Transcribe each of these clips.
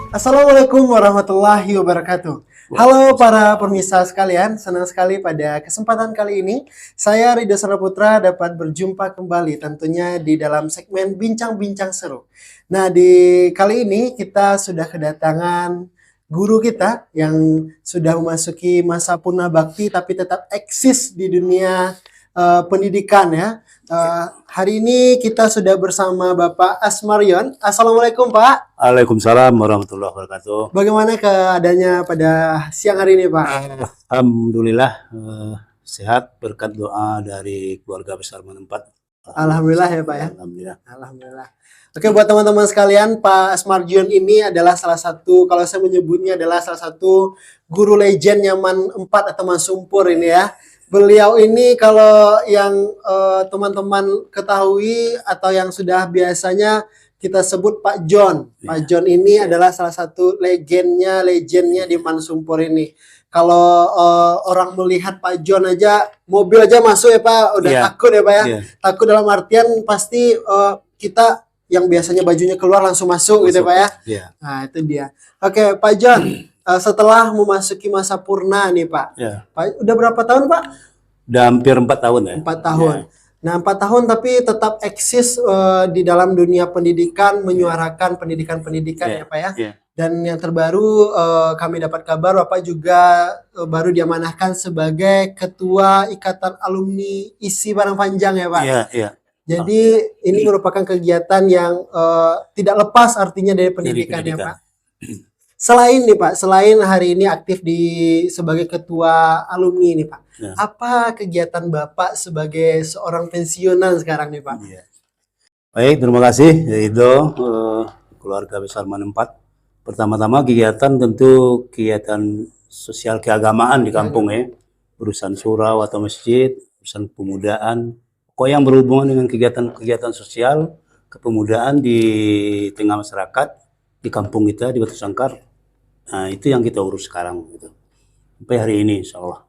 Assalamualaikum warahmatullahi wabarakatuh. Halo para pemirsa sekalian, senang sekali pada kesempatan kali ini saya Ridho Saraputra dapat berjumpa kembali tentunya di dalam segmen Bincang-Bincang Seru. Nah, di kali ini kita sudah kedatangan guru kita yang sudah memasuki masa purna bakti tapi tetap eksis di dunia pendidikan ya. Hari ini kita sudah bersama Bapak Asmaryon. Assalamualaikum Pak. Waalaikumsalam warahmatullahi wabarakatuh. Bagaimana keadaannya pada siang hari ini Pak? Alhamdulillah sehat berkat doa dari keluarga besar Menempat. Alhamdulillah ya Pak ya. Alhamdulillah. Alhamdulillah. Oke, buat teman-teman sekalian, Pak Asmarjon ini adalah salah satu, kalau saya menyebutnya adalah salah satu guru legend Yaman 4 atau Mansumpur ini ya. Beliau ini kalau yang teman-teman ketahui atau yang sudah biasanya kita sebut Pak John. Pak John ini adalah salah satu legendnya di Mansumpur ini. Kalau orang melihat Pak John aja, mobil aja masuk ya Pak, udah takut ya Pak ya. Takut dalam artian pasti kita yang biasanya bajunya keluar langsung masuk gitu Pak ya. Nah itu dia. Oke Pak John. Setelah memasuki masa purna nih Pak. Pak, udah berapa tahun Pak? Udah hampir 4 tahun ya. 4 tahun. Nah 4 tahun tapi tetap eksis di dalam dunia pendidikan, menyuarakan pendidikan-pendidikan ya Pak ya. Dan yang terbaru kami dapat kabar Bapak juga baru diamanahkan sebagai Ketua Ikatan Alumni ISI Padang Panjang ya Pak. Jadi ini merupakan kegiatan yang tidak lepas artinya dari pendidikan ya Pak. Selain nih Pak, selain hari ini aktif sebagai ketua alumni nih Pak, apa kegiatan Bapak sebagai seorang pensiunan sekarang nih Pak? Baik, terima kasih Ridho, keluarga besar Menempat. Pertama-tama kegiatan tentu kegiatan sosial keagamaan di kampung ya, urusan surau atau masjid, urusan pemudaan, pokoknya yang berhubungan dengan kegiatan-kegiatan sosial, kepemudaan di tengah masyarakat, di kampung kita, di Batu Sangkar. Nah, itu yang kita urus sekarang gitu. Sampai hari ini insya Allah.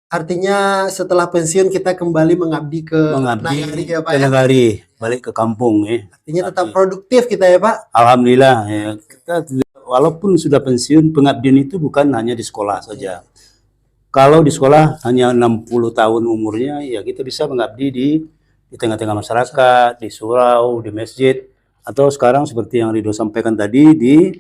Artinya setelah pensiun kita kembali mengabdi ke Nagari, balik ke kampung ya. Artinya tetap produktif kita ya Pak. Alhamdulillah ya. Kita walaupun sudah pensiun, pengabdian itu bukan hanya di sekolah saja. Kalau di sekolah hanya 60 tahun umurnya, ya kita bisa mengabdi di tengah-tengah masyarakat, di surau, di masjid. Atau sekarang seperti yang Ridho sampaikan tadi di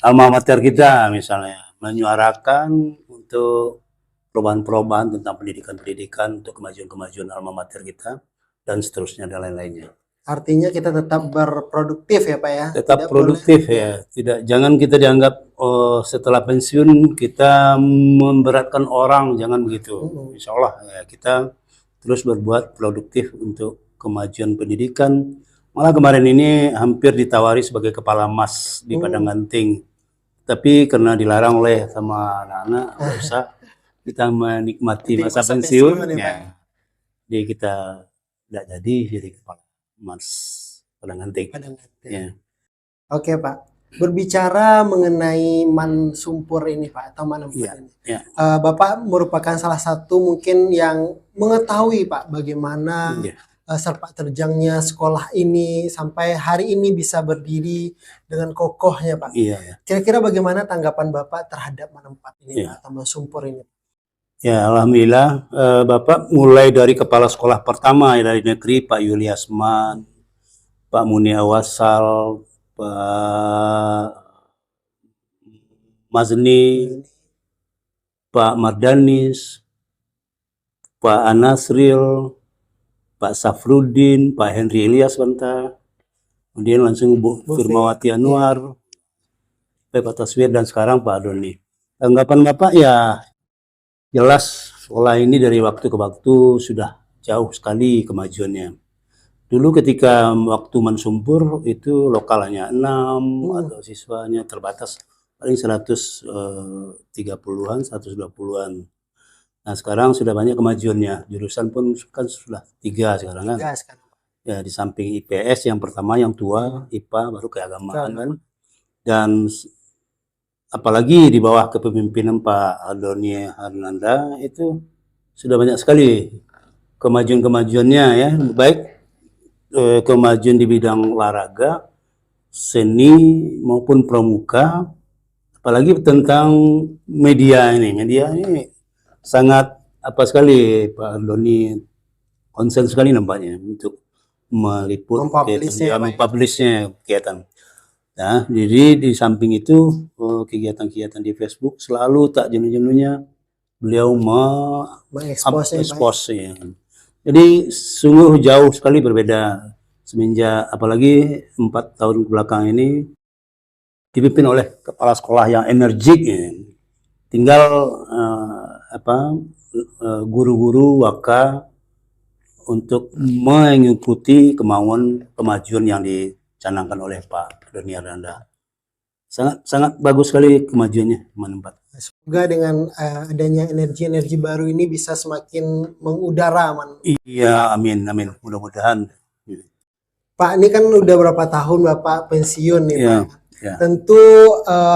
alma mater kita misalnya, menyuarakan untuk perubahan-perubahan tentang pendidikan-pendidikan untuk kemajuan-kemajuan alma mater kita dan seterusnya dan lain-lainnya. Artinya kita tetap berproduktif ya Pak ya. Tetap produktif ya. Jangan kita dianggap setelah pensiun kita memberatkan orang, jangan begitu. Insya Allah ya, kita terus berbuat produktif untuk kemajuan pendidikan. Malah kemarin ini hampir ditawari sebagai kepala MAS di Padang Ganting. Tapi karena dilarang oleh sama anak-anak, nggak usah kita menikmati masa pensiun. Ya. Jadi kita tidak jadi kepala MAS Padang Ganting. Ya. Oke Pak, berbicara mengenai Mansumpur ini Pak, atau Menempat ini. Bapak merupakan salah satu mungkin yang mengetahui Pak bagaimana sepak terjangnya sekolah ini sampai hari ini bisa berdiri dengan kokohnya Pak. Kira-kira bagaimana tanggapan Bapak terhadap Menempat ini Pak, atau Mansumpur ini? Ya Alhamdulillah, Bapak mulai dari kepala sekolah pertama dari negeri Pak Yuliasman, Pak Muni Awasal, Pak Mazni, Pak Mardanis, Pak Anasril, Pak Safruddin, Pak Henry Ilyas Banta, kemudian langsung Bu Firmawati Anwar, Pak Taswir, dan sekarang Pak Doni. Tanggapan Bapak ya jelas sekolah ini dari waktu ke waktu sudah jauh sekali kemajuannya. Dulu ketika waktu Mansumpur itu lokal hanya 6 atau siswanya terbatas paling 130-an, 120-an. Nah sekarang sudah banyak kemajuannya, jurusan pun kan sudah 3 sekarang kan. Ya di samping IPS yang pertama yang tua, IPA baru keagamaan kan. Dan apalagi di bawah kepemimpinan Pak Adoni Harnanda itu sudah banyak sekali kemajuan-kemajuannya ya, baik kemajuan di bidang olahraga, seni maupun pramuka, apalagi tentang media ini. Media ini sangat apa sekali Pak Doni, konsen sekali nampaknya untuk meliput Mempublishnya, Pak, ya. mempublishnya kegiatan. Nah, jadi di samping itu kegiatan-kegiatan di Facebook selalu tak jenuh-jenuhnya beliau Mengeksposnya, Pak. ekspos ya. Jadi sungguh jauh sekali berbeda semenjak apalagi 4 tahun belakang ini dipimpin oleh kepala sekolah yang energik ya. Tinggal guru-guru waka untuk mengikuti kemajuan yang dicanangkan oleh Pak Doni Ardanda. Sangat bagus sekali kemajuannya menempat. Semoga dengan adanya energi-energi baru ini bisa semakin mengudara, Iya, amin, mudah-mudahan. Pak, ini kan udah berapa tahun Bapak pensiun nih, Iya, Pak. iya. Tentu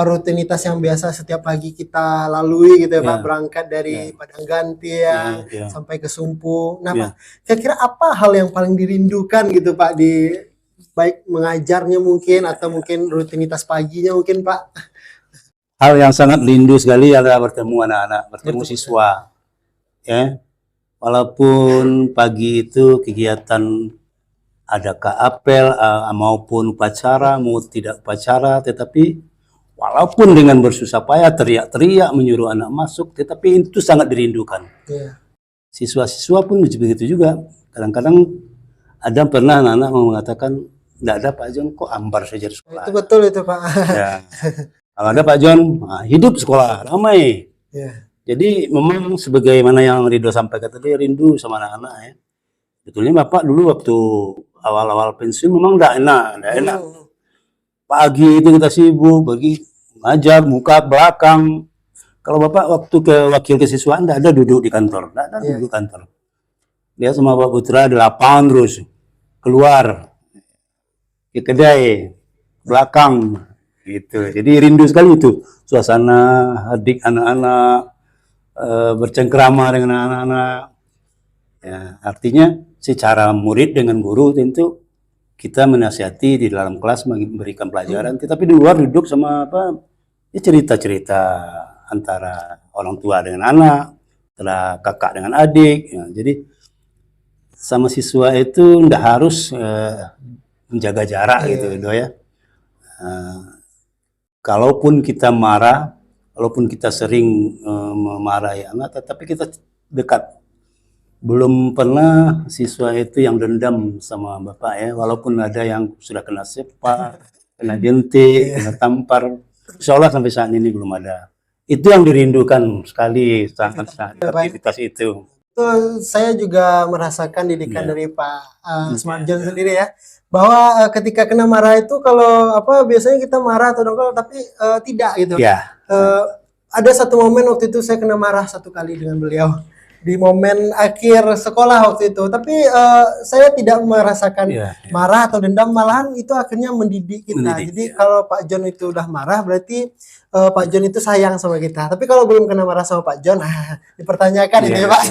rutinitas yang biasa setiap pagi kita lalui gitu ya, Pak, berangkat dari Padang Gantian sampai ke Sumpu. Nah, Pak, kira-kira apa hal yang paling dirindukan gitu, Pak, di baik mengajarnya mungkin atau mungkin rutinitas paginya mungkin, Pak? Hal yang sangat rindu sekali adalah bertemu anak-anak, bertemu siswa. Ya, walaupun pagi itu kegiatan adakah apel maupun upacara, mau tidak upacara, tetapi walaupun dengan bersusah payah teriak-teriak menyuruh anak masuk, tetapi itu sangat dirindukan. Siswa-siswa pun begitu juga. Kadang-kadang ada pernah anak-anak mengatakan, tidak ada Pak John, kok ambar saja di sekolah. Itu betul itu, Pak. Ya. Kalau ada Pak John, hidup sekolah, ramai. Jadi memang sebagaimana yang Ridho sampaikan tadi, rindu sama anak-anak ya. Betulnya Bapak dulu waktu awal-awal pensiun memang tidak enak. Pagi itu kita sibuk, bagi ngajar, muka, belakang. Kalau Bapak waktu ke wakil kesiswaan tidak ada duduk di kantor, tidak ada duduk kantor. Dia sama Pak Putra di lapangan terus, keluar ke kedai, belakang, gitu. Jadi rindu sekali itu suasana adik anak-anak bercengkrama dengan anak-anak. Ya, artinya secara murid dengan guru tentu kita menasihati di dalam kelas memberikan pelajaran, tetapi di luar duduk sama cerita-cerita antara orang tua dengan anak, antara kakak dengan adik. Ya, jadi sama siswa itu tidak harus menjaga jarak gitu ya. Kalaupun kita marah, walaupun kita sering memarahi anak, tetapi kita dekat. Belum pernah siswa itu yang dendam sama Bapak ya, walaupun ada yang sudah kena sepak, kena jentik, kena tampar. Insya Allah sampai saat ini belum ada. Itu yang dirindukan sekali, sangat aktivitas itu. Saya juga merasakan didikan dari Pak Smartjon sendiri ya, bahwa ketika kena marah itu kalau biasanya kita marah atau dongkol, tapi tidak gitu. Ada satu momen waktu itu saya kena marah 1 kali dengan beliau di momen akhir sekolah waktu itu, tapi saya tidak merasakan marah atau dendam, malahan itu akhirnya mendidik kita. Jadi kalau Pak John itu udah marah berarti Pak John itu sayang sama kita. Tapi kalau belum kena marah sama Pak John, dipertanyakan ini ya Pak.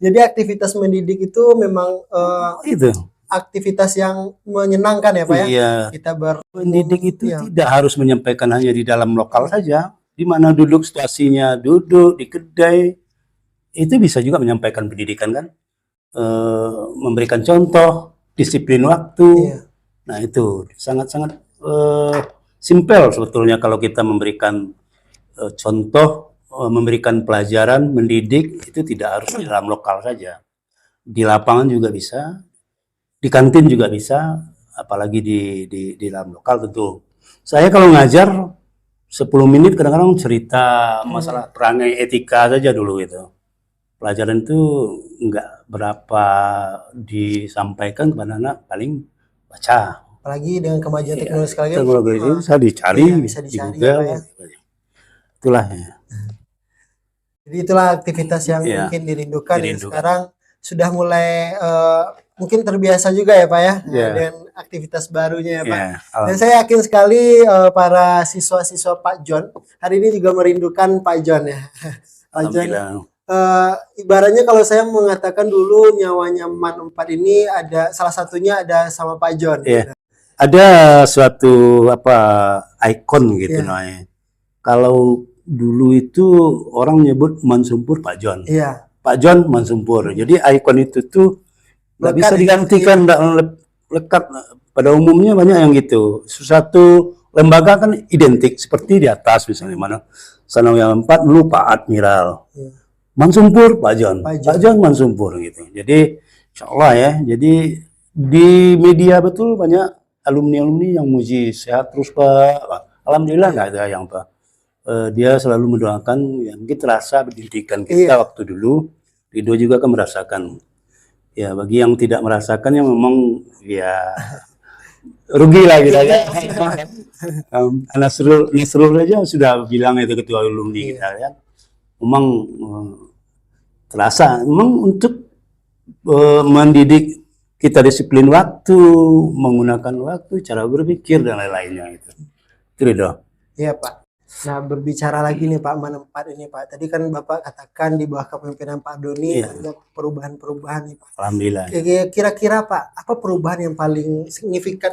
Jadi aktivitas mendidik itu memang aktivitas yang menyenangkan ya Pak ya. Kita mendidik itu tidak harus menyampaikan hanya di dalam lokal saja, di mana duduk situasinya, duduk di kedai, itu bisa juga menyampaikan pendidikan kan, memberikan contoh, disiplin waktu. Nah itu sangat-sangat simpel sebetulnya kalau kita memberikan contoh, memberikan pelajaran, mendidik, itu tidak harus di dalam lokal saja. Di lapangan juga bisa, di kantin juga bisa, apalagi di dalam lokal tentu. Saya kalau ngajar 10 menit kadang-kadang cerita masalah perangai etika saja dulu itu. Pelajaran itu enggak berapa disampaikan kepada anak, paling baca. Apalagi dengan kemajuan teknologi sekali itu bisa dicari, bisa Google, ya. Itulah ya. Jadi itulah aktivitas yang mungkin dirindukan. Sekarang sudah mulai mungkin terbiasa juga ya Pak ya, dengan aktivitas barunya ya Pak. Dan saya yakin sekali para siswa-siswa Pak John hari ini juga merindukan Pak John ya. Pak John, ibaratnya kalau saya mengatakan dulu nyawanya Man 4 ini ada salah satunya ada sama Pak John. ada suatu apa ikon gitu Iya. namanya. Kalau dulu itu orang nyebut Mansumpur Pak John. Iya. Pak John Mansumpur. Jadi ikon itu tuh nggak Lekat bisa ya, digantikan, nggak lekat. Pada umumnya banyak yang gitu. Suatu lembaga kan identik seperti di atas misalnya mana Sanau yang 4 dulu Pak Admiral. Iya. Mansumpur Pak John. Pak Pak John Mansumpur gitu. Jadi insya Allah ya. Jadi di media betul banyak alumni-alumni yang muji sehat terus Pak. Alhamdulillah nggak ada yang Pak. Dia selalu mendoakan yang kita rasa pendidikan kita Iya. waktu dulu. Ridho juga kan merasakan. Ya bagi yang tidak merasakan yang memang ya rugi lah kita ya. Nasrul aja sudah bilang itu ketua alumni kita ya. Memang terasa memang untuk mendidik kita disiplin waktu, menggunakan waktu, cara berpikir dan lain-lainnya itu. Itu Ridho. Iya Pak. Nah berbicara lagi nih Pak Man 4 ini Pak. Tadi kan Bapak katakan di bawah kepemimpinan Pak Doni Iya. ada perubahan-perubahan nih Pak. Alhamdulillah. Kira-kira Pak, apa perubahan yang paling signifikan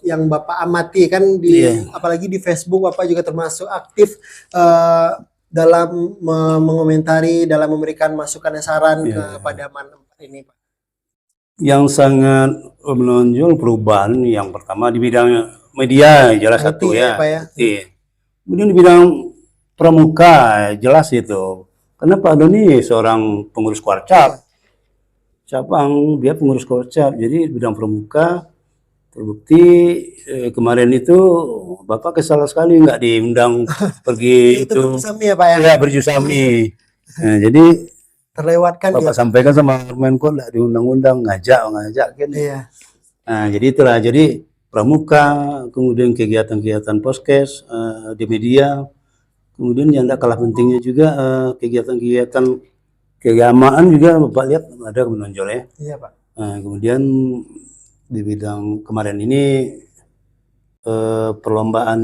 yang Bapak amati kan di Iya. apalagi di Facebook Bapak juga termasuk aktif dalam mengomentari, dalam memberikan masukan dan saran Iya. kepada Man 4 ini Pak. Yang sangat menonjol perubahan yang pertama di bidang media jelas IT satu ya, ya. Pak ya. Iya. Kemudian di bidang pramuka jelas itu. Karena Pak Doni seorang pengurus Kuarcap. Cabang dia pengurus Kuarcap. Jadi bidang pramuka terbukti kemarin itu Bapak kesal sekali nggak diundang pergi itu. Sami ya Pak ya. Ya berjusami. Nah, jadi Terlewatkan Bapak dia. sampaikan sama Menko nggak diundang-undang ngajak kan. Iya. Nah, jadi itulah. Jadi pramuka, kemudian kegiatan-kegiatan podcast di media, kemudian yang tidak kalah pentingnya juga kegiatan-kegiatan keagamaan juga Bapak lihat ada menonjol ya. Iya Pak. Nah, kemudian di bidang kemarin ini perlombaan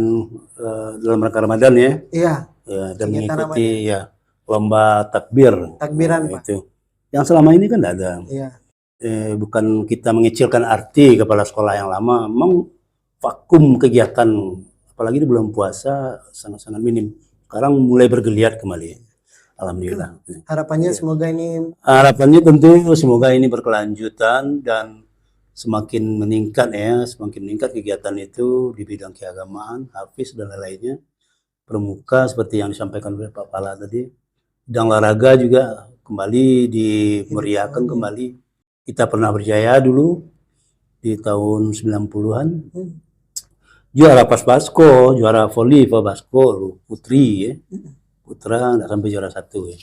dalam rangka Ramadan ya, Iya. dan Kegiatan mengikuti ya lomba takbir. Takbiran Pak. Itu. Yang selama ini kan tidak ada. Iya. Bukan kita mengecilkan arti kepala sekolah yang lama, memang vakum kegiatan, apalagi di bulan puasa sangat-sangat minim. Sekarang mulai bergeliat kembali, alhamdulillah. Harapannya semoga ini Harapannya tentu semoga ini berkelanjutan dan semakin meningkat ya, semakin meningkat kegiatan itu di bidang keagamaan, hafiz dan lain-lainnya. Pramuka seperti yang disampaikan oleh Pak Pala tadi, bidang olahraga juga kembali dimeriahkan kembali. Kita pernah berjaya dulu di tahun 90-an. Juara pas basko, juara voli pas basko, putri ya. Putra nggak sampai juara 1 ya.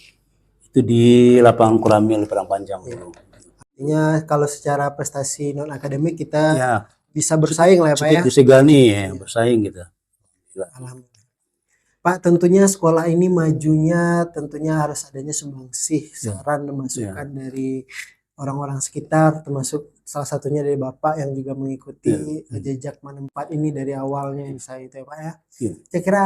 Itu di lapangan Koramil Padang Panjang. artinya kalau secara prestasi non akademik kita Ya, bisa bersaing lah ya Pak ya. cukup disegani ya, bersaing kita. Alhamdulillah. Pak, tentunya sekolah ini majunya tentunya harus adanya sumbangsih, saran dan masukan dari orang-orang sekitar, termasuk salah satunya dari Bapak yang juga mengikuti jejak Man 4 ini dari awalnya saya itu ya Pak ya. Saya kira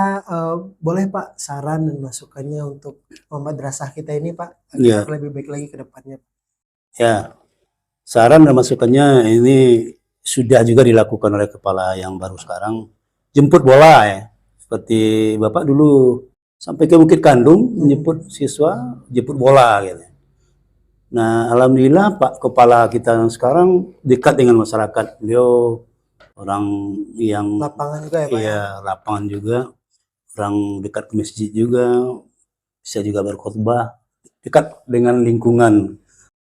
boleh Pak saran dan masukannya untuk madrasah kita ini Pak agar lebih baik lagi ke depannya. Ya, saran dan masukannya ini sudah juga dilakukan oleh kepala yang baru sekarang, jemput bola ya. Seperti Bapak dulu sampai ke Bukit Kandung menjemput siswa, jemput bola gitu. Nah, alhamdulillah Pak Kepala kita yang sekarang dekat dengan masyarakat. Beliau orang yang lapangan juga ya Pak? Iya, lapangan juga. Orang dekat ke masjid juga. Bisa juga berkhutbah. Dekat dengan lingkungan.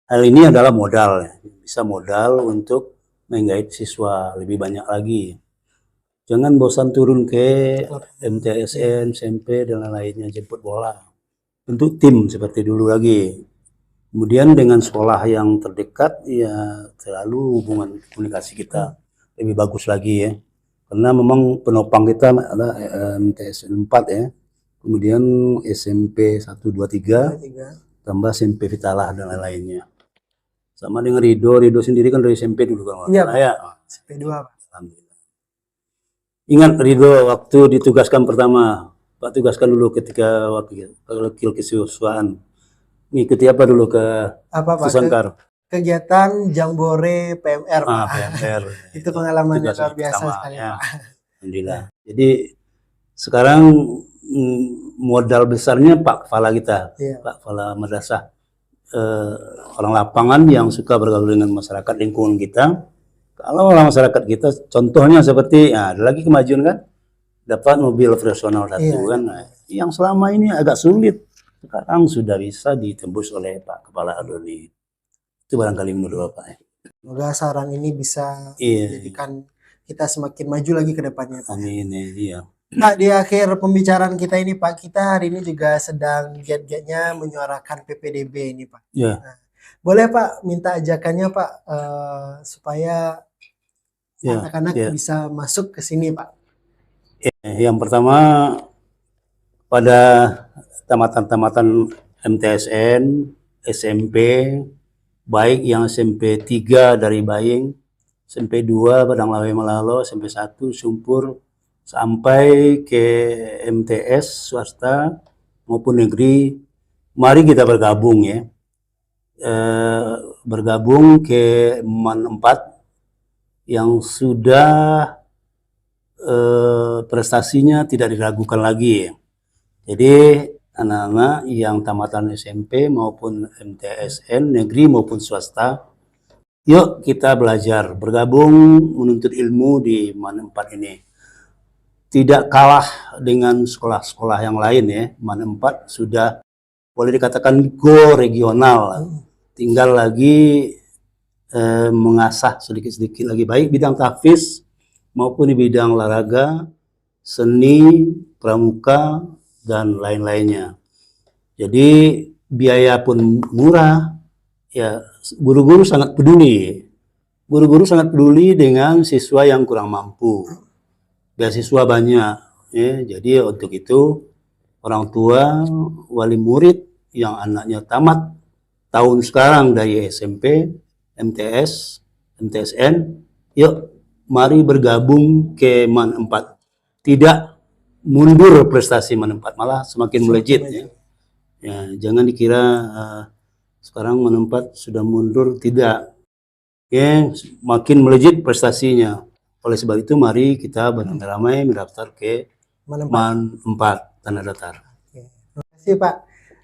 Hal ini adalah modal. Bisa modal untuk menggait siswa lebih banyak lagi. Jangan bosan turun ke MTSN, SMP, dan lain-lainnya jemput bola. Bentuk tim seperti dulu lagi. Kemudian dengan sekolah yang terdekat, ya selalu hubungan komunikasi kita lebih bagus lagi ya. Karena memang penopang kita ada MTSN 4 ya. Kemudian SMP 1, 2, 3, tambah SMP Vitalah dan lain-lainnya. Sama dengan Ridho sendiri kan dari SMP dulu kan. Iya, ya. SMP 2 Pak. Alhamdulillah. Ingat Ridho waktu ditugaskan pertama, Pak tugaskan dulu ketika wakil kesiswaan. Ngikuti apa dulu ke Apa Pak? Sangkar? kegiatan Jambore PMR, Pak. PMR. Itu pengalamannya Tugas luar biasa pertama, sekali, ya. Pak. Alhamdulillah. Jadi sekarang modal besarnya Pak Kepala kita, Iya. Pak Kepala Madrasah, orang lapangan yang suka bergaul dengan masyarakat lingkungan kita. Kalau orang masyarakat kita, contohnya seperti, ada lagi kemajuan kan, dapat mobil operasional satu Iya, kan, nah, yang selama ini agak sulit, sekarang sudah bisa ditembus oleh Pak Kepala Doni. Itu barangkali menurut Bapak. Ya. Semoga saran ini bisa Iya. menjadikan kita semakin maju lagi ke depannya, Pak. Amin, iya. Pak, di akhir pembicaraan kita ini, Pak, kita hari ini juga sedang giat-giatnya menyuarakan PPDB ini, Pak. Ya. Nah, boleh Pak minta ajakannya, Pak, supaya anak-anak bisa masuk ke sini, Pak. Yang pertama, pada tamatan-tamatan MTSN, SMP, baik yang SMP 3 dari Baying, SMP 2 Padang Lawe Malalo, SMP 1 Sumpur, sampai ke MTS swasta maupun negeri, mari kita bergabung ya. Bergabung ke MAN 4 yang sudah prestasinya tidak diragukan lagi ya. Jadi anak-anak yang tamatan SMP maupun MTSN negeri maupun swasta, yuk kita belajar, bergabung menuntut ilmu di MAN 4 ini. Tidak kalah dengan sekolah-sekolah yang lain ya. MAN 4 sudah boleh dikatakan go regional. Tinggal lagi mengasah sedikit-sedikit lagi, baik bidang tahfiz maupun di bidang olahraga, seni, pramuka, dan lain-lainnya. Jadi biaya pun murah, ya guru-guru sangat peduli. Guru-guru sangat peduli dengan siswa yang kurang mampu. Beasiswa banyak, ya. Jadi untuk itu orang tua, wali murid yang anaknya tamat tahun sekarang dari SMP, MTS, MTSN, yuk mari bergabung ke MAN 4. Tidak mundur prestasi MAN 4, malah semakin melejit ya. Ya, jangan dikira sekarang MAN 4 sudah mundur, tidak. Ya, makin melejit prestasinya. Oleh sebab itu mari kita beramai-ramai mendaftar ke MAN 4 Tanah Datar. Terima kasih Pak.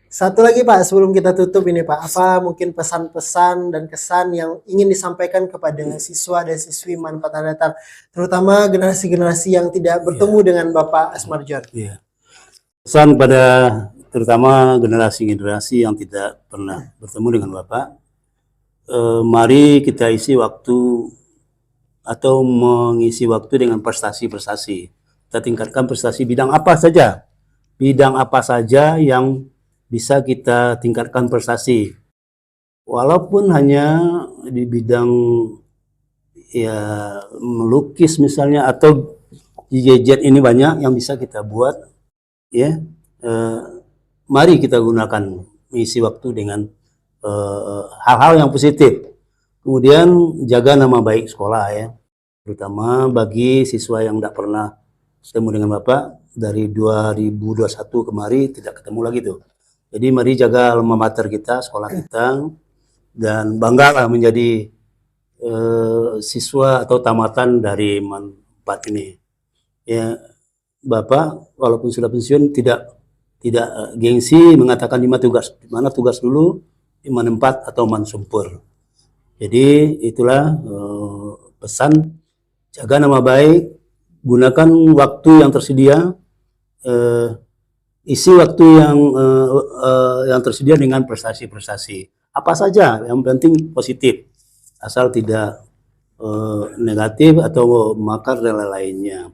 Satu lagi Pak, sebelum kita tutup ini Pak, apa mungkin pesan-pesan dan kesan yang ingin disampaikan kepada siswa dan siswi MAN 4 Tanah Datar, terutama generasi-generasi yang tidak bertemu dengan Bapak Asmarjon? Iya. Pesan pada terutama generasi-generasi yang tidak pernah bertemu dengan Bapak, mari kita isi waktu atau mengisi waktu dengan prestasi-prestasi. Kita tingkatkan prestasi bidang apa saja. Bidang apa saja yang bisa kita tingkatkan prestasi. Walaupun hanya di bidang ya melukis misalnya, atau di gadget ini banyak yang bisa kita buat ya. Mari kita gunakan, mengisi waktu dengan hal-hal yang positif. Kemudian jaga nama baik sekolah ya, terutama bagi siswa yang tidak pernah ketemu dengan Bapak dari 2021 kemarin, tidak ketemu lagi tuh. Jadi mari jaga alma mater kita, sekolah kita, dan banggalah menjadi siswa atau tamatan dari MAN 4 ini. Ya, Bapak walaupun sudah pensiun tidak gengsi mengatakan di mana tugas dulu, di MAN 4 atau MAN Sumpur. Jadi itulah pesan, jaga nama baik, gunakan waktu yang tersedia, isi waktu yang tersedia dengan prestasi-prestasi. Apa saja, yang penting positif, asal tidak negatif atau makar dan lainnya.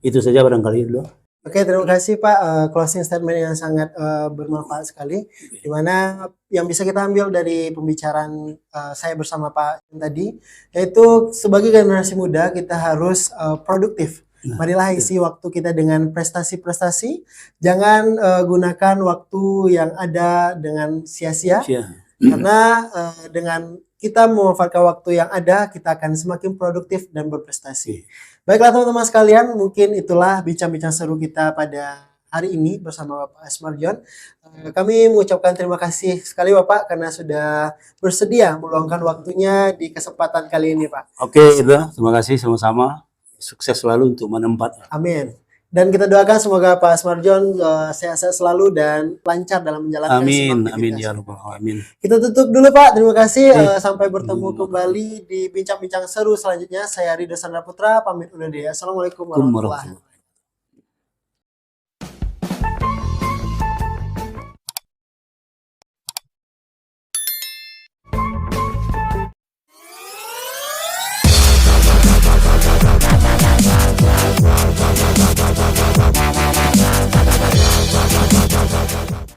Itu saja barangkali dulu. Oke, terima kasih Pak, closing statement yang sangat bermanfaat sekali, dimana yang bisa kita ambil dari pembicaraan saya bersama Pak tadi, yaitu sebagai generasi muda kita harus produktif. Marilah isi waktu kita dengan prestasi-prestasi, jangan gunakan waktu yang ada dengan sia-sia, karena dengan kita memanfaatkan waktu yang ada, kita akan semakin produktif dan berprestasi. Baiklah teman-teman sekalian, mungkin itulah bincang-bincang seru kita pada hari ini bersama Bapak Asmarjon. Kami mengucapkan terima kasih sekali Bapak karena sudah bersedia meluangkan waktunya di kesempatan kali ini Pak. Oke, Indra, terima kasih sama-sama. Sukses selalu untuk menempat. Amin. Dan kita doakan semoga Pak Asmarjon sehat-sehat selalu dan lancar dalam menjalankan Amin, semua amin aktivitas. ya Rabbal Alamin. Kita tutup dulu Pak, terima kasih. Sampai bertemu kembali di bincang-bincang seru selanjutnya. Saya Ridho Sandra Putra, pamit undur diri. Assalamualaikum warahmatullahi wabarakatuh.